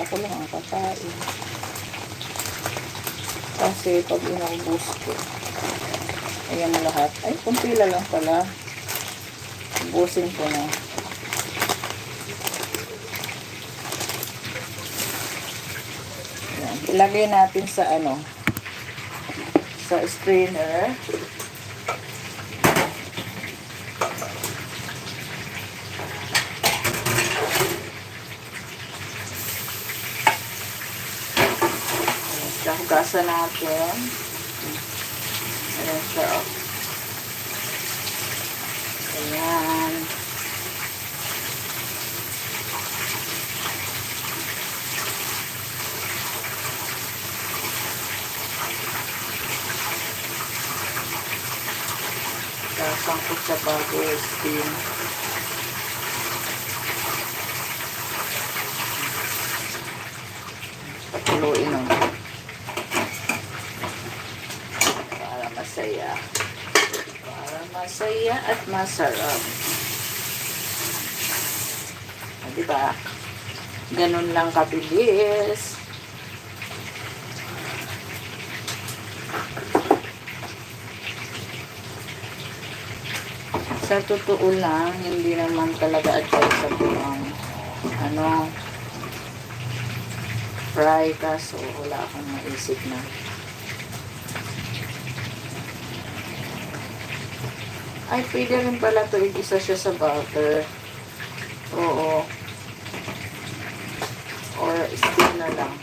Ako lang ang kakain. Kasi pag inaubos ko, ayan na lahat. Ay, kumpila lang pala. Ubusin ko na. Ayan. Ilagay natin sa sa strainer. Hugasan natin. Ayan siya. Ayan. Sangkot sa bago steam. Patuloyin lang. Masaya. Para masaya at masarap. Diba? Ganun lang kabilis. Sa totoo lang, hindi naman talaga advisable ang fry, kaso wala akong maisip na. Ay, pwede rin pala ito. Igisa siya sa butter. Oo. Or steam na lang.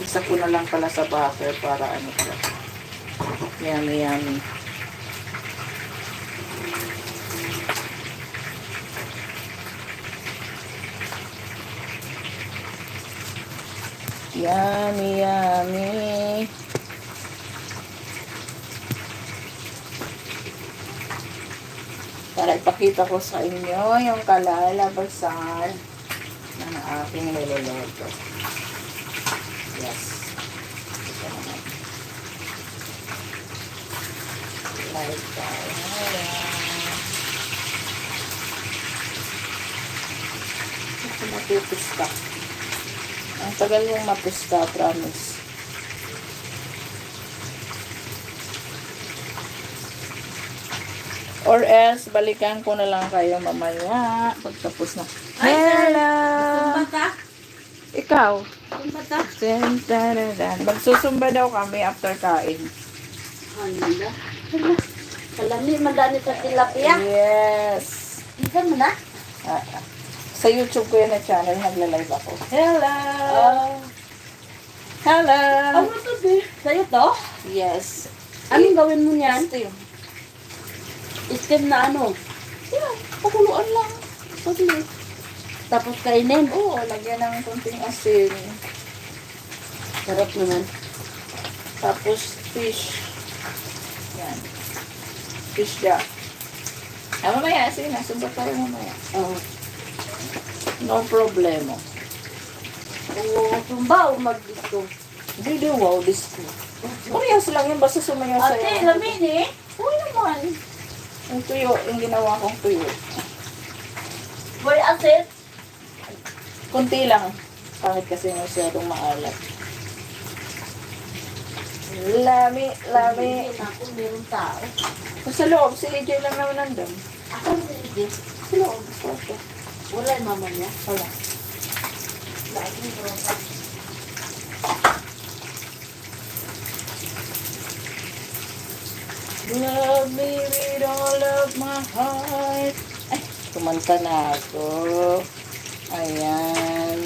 Igisa ko na lang pala sa butter para pala. Yummy, yummy. Yummy, yummy. Para ipakita ko sa inyo yung kalalabasan ng aking niluluto. Yes. Ito naman. Like that. Ito matipista. Ang tagal yung mapista, promise. Or else, balikan ko na lang kayo mamaya. Pagtapos na. Hello! Ikaw? Magsusumba daw kami after kain. Kalami, madani sa tilapia. Yes. Ikan mo na? Sa YouTube ko yun na channel, nagla-live ako. Hello! Hello! Ano to, be? Sa'yo to? Yes. Anong gawin mo niyan? Steam. Steam na ano? Yeah, pakuluan lang. Saglit. Tapos kainin? Oo, lagyan ng konting asin. Sarap naman. Tapos fish. Yan. Fish siya. Mamaya, sige na. Subat tayo mamaya. Oo. No problemo. Oo, sumba o mag-disco? Hindi, wow, disco. Parehas lang yun, basta sumayaw sa'yo. Ate, lamin eh. Uy naman. Yung tuyo, yung ginawa kong tuyo. Boy, asit. Kunti lang. Pangit kasi masyadong maalat. Lami, lami. Hindi na ako, meron tao. Sa loob, si AJ lang naman nandun. Ako hindi. Sa loob, okay. Wala yung mama niya. Wala. Lagi bro. Love me with all of my heart. Ay, kumanta na ako. Ayan.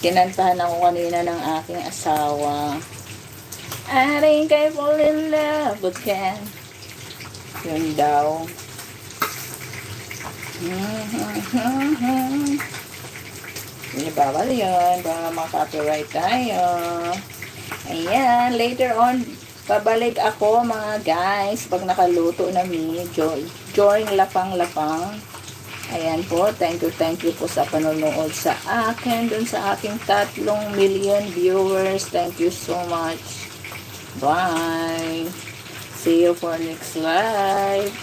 Kinantahan ako kanina ng aking asawa. I think I fall in love again. Yun daw. Hindi bawal yun. Baka maka-copyright tayo. Ayan. Later on, pabalik ako mga guys. Pag nakaluto na mi. During lapang-lapang. Ayan po. Thank you po sa panonood sa akin. Dun sa aking 3 million viewers. Thank you so much. Bye. See you for next live.